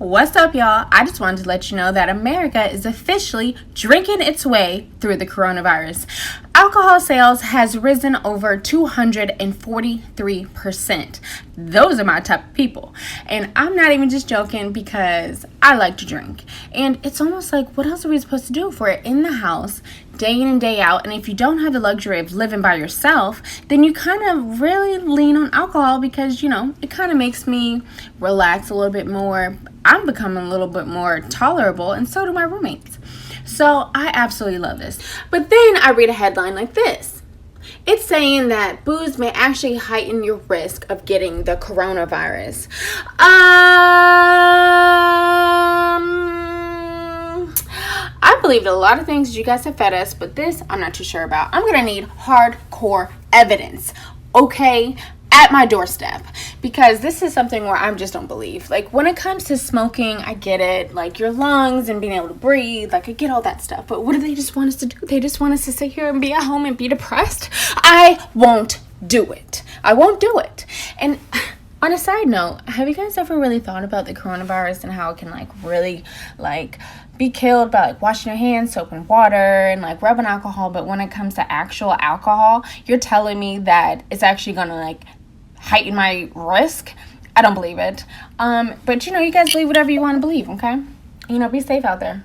What's up, y'all? I just wanted to let you know that America is officially drinking its way through the coronavirus. Alcohol sales has risen over 243%. Those are my type of people. And I'm not even just joking because I like to drink. And it's almost like, what else are we supposed to do if we're in the house day in and day out? And if you don't have the luxury of living by yourself, then you kind of really lean on alcohol because, it kind of makes me relax a little bit more. I'm becoming a little bit more tolerable, and so do my roommates. So I absolutely love this. But then I read a headline like this. It's saying that booze may actually heighten your risk of getting the coronavirus. I believe a lot of things you guys have fed us, but this I'm not too sure about. I'm going to need hardcore evidence, okay, at my doorstep, because this is something where I just don't believe. Like, when it comes to smoking, I get it, like your lungs and being able to breathe, like I get all that stuff, but what do they just want us to do? They just want us to sit here and be at home and be depressed? I won't do it. I won't do it. And on a side note, have you guys ever really thought about the coronavirus and how it can really be killed by washing your hands, soap and water, and rubbing alcohol? But when it comes to actual alcohol, you're telling me that it's actually gonna heighten my risk? I don't believe it. But you guys believe whatever you want to believe, okay? Be safe out there.